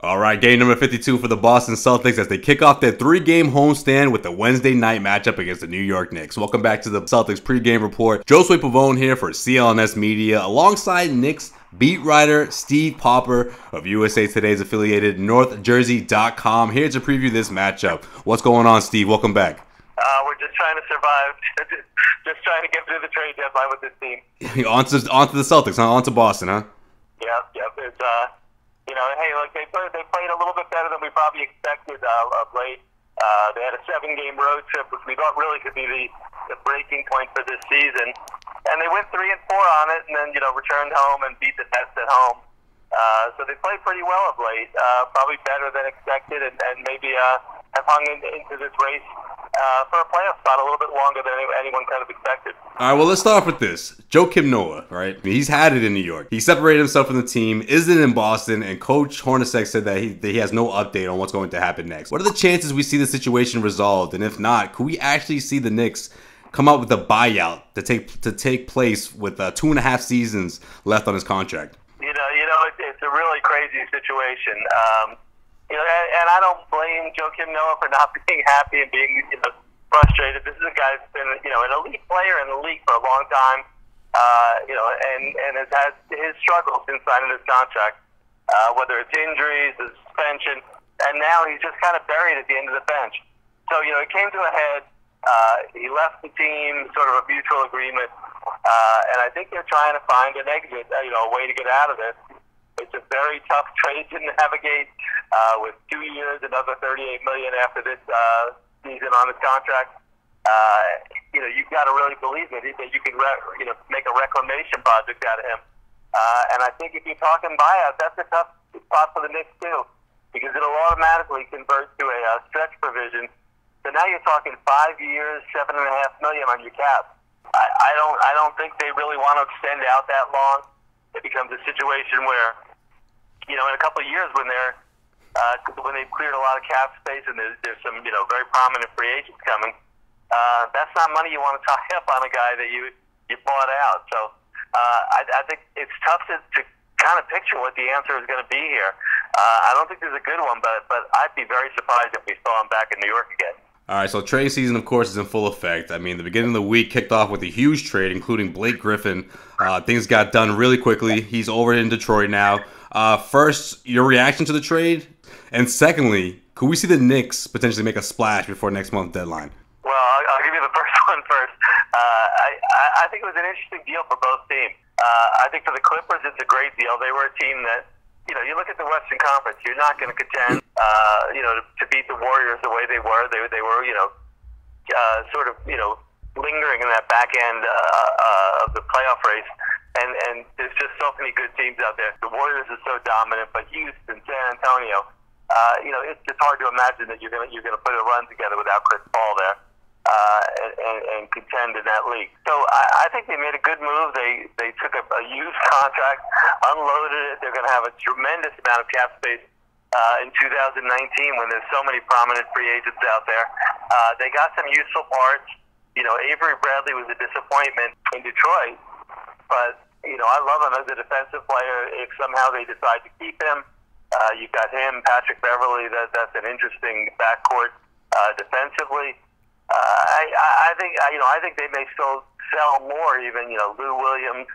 All right, game number 52 for the Boston Celtics as they kick off their 3-game homestand with the Wednesday night matchup against the New York Knicks. Welcome back to the Celtics pregame report. Josue Pavone here for CLNS Media alongside Knicks beat writer Steve Popper of USA Today's affiliated NorthJersey.com here to preview this matchup. What's going on, Steve? Welcome back. We're just trying to survive, just trying to get through the trade deadline with this team. onto the Celtics, huh? Onto Boston, huh? Yep. It's hey, look, they played a little bit better than we probably expected of late. They had a 7-game road trip, which we thought really could be the breaking point for this season, and they went 3-4 on it, and then returned home and beat the Nets at home. So they played pretty well of late, probably better than expected, and maybe have hung into this race for a playoff spot a little bit longer than anyone kind of expected. All right, well, let's start off with this. Joakim Noah, right? He's had it in New York. He separated himself from the team, isn't in Boston, and Coach Hornacek said that he has no update on what's going to happen next. What are the chances we see the situation resolved? And if not, could we actually see the Knicks come up with a buyout to take place with 2.5 seasons left on his contract? It's a really crazy situation. And I don't blame Joakim Noah for not being happy and being frustrated. This is a guy who's been an elite player in the league for a long time, and has had his struggles in signing his contract, whether it's injuries, the suspension, and now he's just kind of buried at the end of the bench. So it came to a head. He left the team, sort of a mutual agreement, and I think they're trying to find an exit, a way to get out of this. It's a very tough trade to navigate with 2 years, another $38 million after this season on his contract. You've got to really believe that you can make a reclamation project out of him. And I think if you're talking buyout, that's a tough spot for the Knicks too, because it'll automatically convert to a stretch provision. So now you're talking 5 years, $7.5 million on your cap. I don't think they really want to extend out that long. It becomes a situation where, in a couple of years when they've cleared a lot of cap space and there's some, very prominent free agents coming, that's not money you want to tie up on a guy that you bought out. So I think it's tough to kind of picture what the answer is going to be here. I don't think there's a good one, but I'd be very surprised if we saw him back in New York again. All right, so trade season, of course, is in full effect. I mean, the beginning of the week kicked off with a huge trade, including Blake Griffin. Things got done really quickly. He's over in Detroit now. First, your reaction to the trade? And secondly, could we see the Knicks potentially make a splash before next month's deadline? Well, I'll give you the first one first. I think it was an interesting deal for both teams. I think for the Clippers, it's a great deal. They were a team that, you look at the Western Conference, you're not going to contend, to beat the Warriors the way they were. They were, sort of, lingering in that back end of the playoff race. And there's just so many good teams out there. The Warriors are so dominant, but Houston, San Antonio, it's just hard to imagine that you're gonna put a run together without Chris Paul there and contend in that league. So I think they made a good move. They took a used contract, unloaded it. They're going to have a tremendous amount of cap space in 2019 when there's so many prominent free agents out there. They got some useful parts. Avery Bradley was a disappointment in Detroit, but I love him as a defensive player. If somehow they decide to keep him, you've got him, Patrick Beverley. That's an interesting backcourt defensively. I think they may still sell more. Even Lou Williams,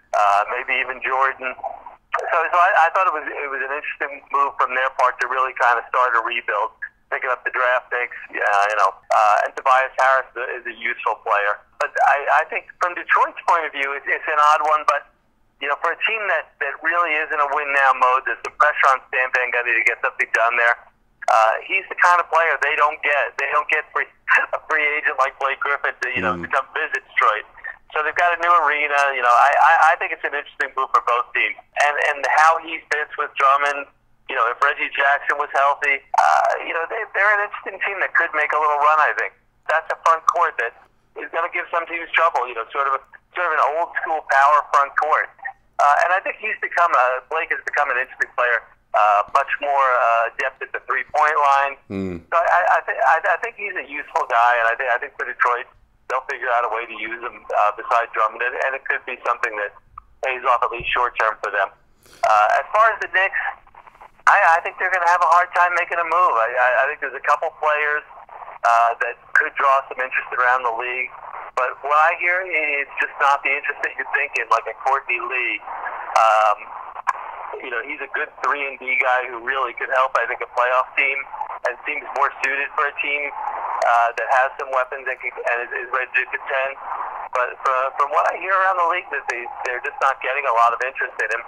maybe even Jordan. So I thought it was an interesting move from their part to really kind of start a rebuild, picking up the draft picks. And Tobias Harris is a useful player. But I think from Detroit's point of view, it's an odd one. But for a team that really is in a win now mode, there's some pressure on Stan Van Gundy to get something done there. He's the kind of player they don't get. They don't get a free agent like Blake Griffin to to come visit Detroit. So they've got a new arena. I think it's an interesting move for both teams. And how he fits with Drummond. If Reggie Jackson was healthy, they're an interesting team that could make a little run. I think that's a front court that is going to give some teams trouble. Sort of an old school power front court. And I think Blake has become an interesting player. Much more depth at the 3-point line. So I think he's a useful guy, and I think for Detroit, they'll figure out a way to use him besides Drummond, and it could be something that pays off at least short term for them. As far as the Knicks, I think they're going to have a hard time making a move. I think there's a couple players that could draw some interest around the league. But what I hear is just not the interest that you're thinking, like a Courtney Lee. He's a good 3-and-D guy who really could help, I think, a playoff team and seems more suited for a team that has some weapons and is ready to contend. But from what I hear around the league, that they're just not getting a lot of interest in him.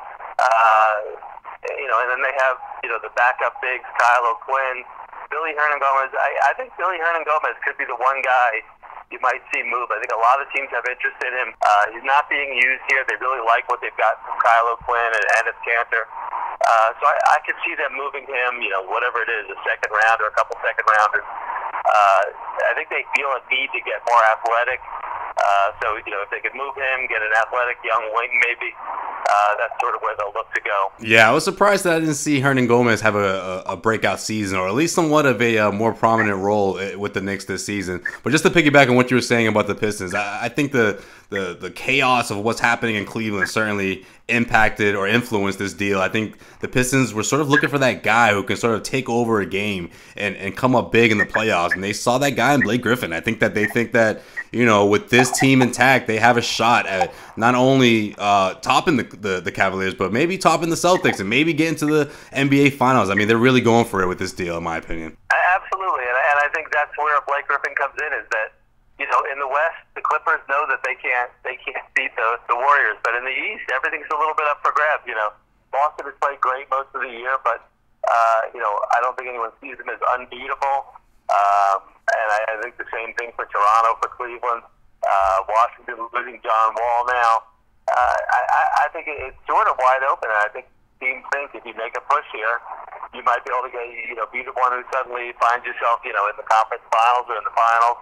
And then they have, the backup bigs, Kyle O'Quinn, Billy Hernan-Gomez. I think Billy Hernan-Gomez could be the one guy you might see move. I think a lot of teams have interest in him. He's not being used here. They really like what they've got from Kyle O'Quinn and Enes Kanter. So I could see them moving him, whatever it is, a second round or a couple second rounders. I think they feel a need to get more athletic. So if they could move him, get an athletic young wing maybe, that's sort of where they'll look to go. Yeah, I was surprised that I didn't see Hernan-Gomez have a breakout season, or at least somewhat of a more prominent role with the Knicks this season. But just to piggyback on what you were saying about the Pistons, I think the chaos of what's happening in Cleveland certainly impacted or influenced this deal. I think the Pistons were sort of looking for that guy who can sort of take over a game and come up big in the playoffs, and they saw that guy in Blake Griffin. I think that they think that, with this team intact, they have a shot at not only topping the Cavaliers, but maybe topping the Celtics and maybe getting to the NBA Finals. I mean, they're really going for it with this deal, in my opinion. Absolutely, and I think that's where Blake Griffin comes in, is that, in the West, the Clippers know that they can't beat the Warriors, but in the East, everything's a little bit up for grabs. Boston has played great most of the year, but I don't think anyone sees them as unbeatable. And I think the same thing for Toronto, for Cleveland, Washington losing John Wall now. I think it's sort of wide open, and I think teams think if you make a push here, you might be able to get, be the one who suddenly finds yourself, in the conference finals or in the finals.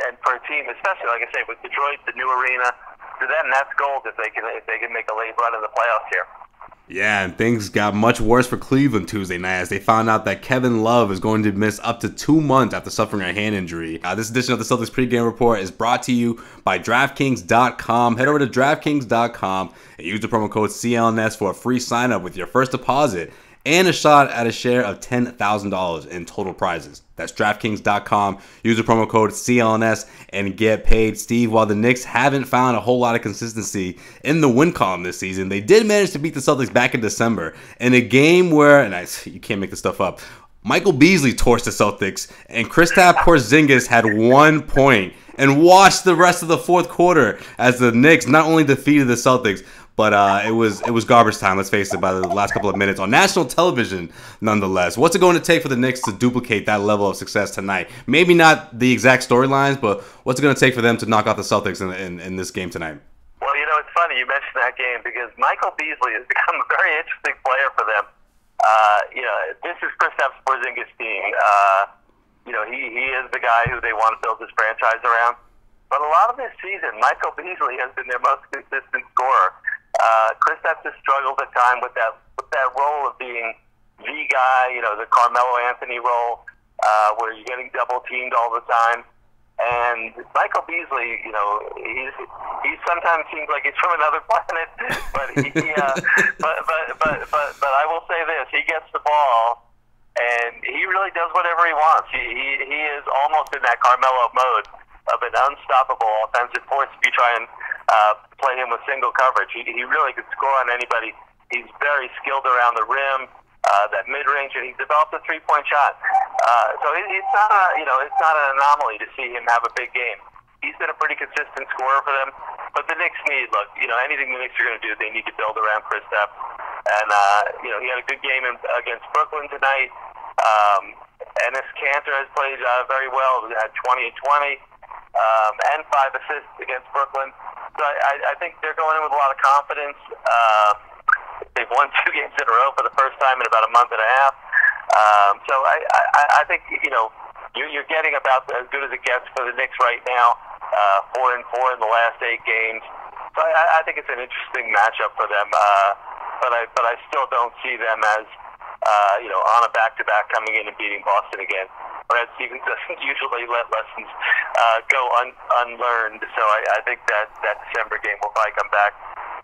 And for a team, especially like I say, with Detroit, the new arena, to them that's gold if they can make a late run in the playoffs here. Yeah, and things got much worse for Cleveland Tuesday night as they found out that Kevin Love is going to miss up to 2 months after suffering a hand injury. This edition of the Celtics pregame report is brought to you by DraftKings.com. Head over to DraftKings.com and use the promo code CLNS for a free sign-up with your first deposit and a shot at a share of $10,000 in total prizes. That's DraftKings.com. Use the promo code CLNS and get paid. Steve, while the Knicks haven't found a whole lot of consistency in the win column this season, they did manage to beat the Celtics back in December in a game where, you can't make this stuff up, Michael Beasley torched the Celtics and Kristaps Porzingis had 1 point and watched the rest of the fourth quarter as the Knicks not only defeated the Celtics, but it was garbage time, let's face it, by the last couple of minutes on national television nonetheless. What's it going to take for the Knicks to duplicate that level of success tonight? Maybe not the exact storylines, but what's it going to take for them to knock out the Celtics in this game tonight? Well, it's funny you mentioned that game because Michael Beasley has become a very interesting player for them. This is Kristaps Porzingis' team. He is the guy who they want to build this franchise around. But a lot of this season, Michael Beasley has been their most consistent scorer. Kristaps has struggled at times with that role of being the guy, the Carmelo Anthony role, where you're getting double teamed all the time. And Michael Beasley, he sometimes seems like he's from another planet, but but I will say this: he gets the ball, and he really does whatever he wants. He is almost in that Carmelo mode of an unstoppable offensive force if you try and play him with single coverage. He really could score on anybody. He's very skilled around the rim, that mid-range, and he's developed a three-point shot. So it's not an anomaly to see him have a big game. He's been a pretty consistent scorer for them. But the Knicks need, anything the Knicks are going to do, they need to build around Kristaps. And, he had a good game against Brooklyn tonight. Enes Kanter has played very well. He had 20 and 20. And 5 assists against Brooklyn. So I think they're going in with a lot of confidence. They've won 2 games in a row for the first time in about a month and a half. So I think, you're getting about as good as it gets for the Knicks right now. 4-4 in the last 8 games. So I think it's an interesting matchup for them. But I still don't see them as, on a back-to-back coming in and beating Boston again. Brad Stevens doesn't usually let lessons go unlearned, so I think that December game will probably come back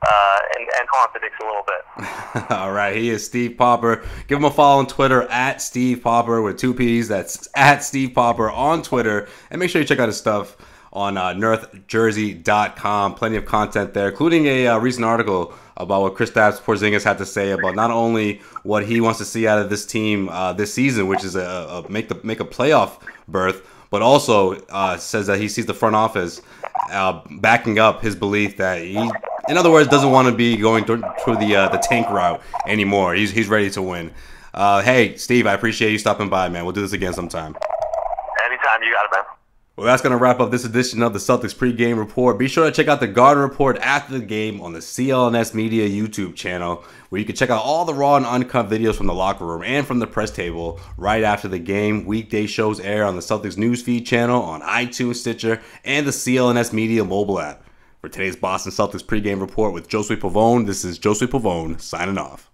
and haunt the Knicks a little bit. All right, he is Steve Popper. Give him a follow on Twitter at Steve Popper with 2 P's. That's at Steve Popper on Twitter. And make sure you check out his stuff on NorthJersey.com. Plenty of content there, including a recent article about what Kristaps Porzingis had to say about not only what he wants to see out of this team this season, which is make a playoff berth, but also says that he sees the front office backing up his belief that he, in other words, doesn't want to be going through the tank route anymore. He's ready to win. Hey, Steve, I appreciate you stopping by, man. We'll do this again sometime. Anytime, you got it, man. Well, that's going to wrap up this edition of the Celtics pregame report. Be sure to check out the Garden Report after the game on the CLNS Media YouTube channel, where you can check out all the raw and uncut videos from the locker room and from the press table right after the game. Weekday shows air on the Celtics Newsfeed channel, on iTunes, Stitcher, and the CLNS Media mobile app. For today's Boston Celtics pregame report with Josue Pavone, this is Josue Pavone signing off.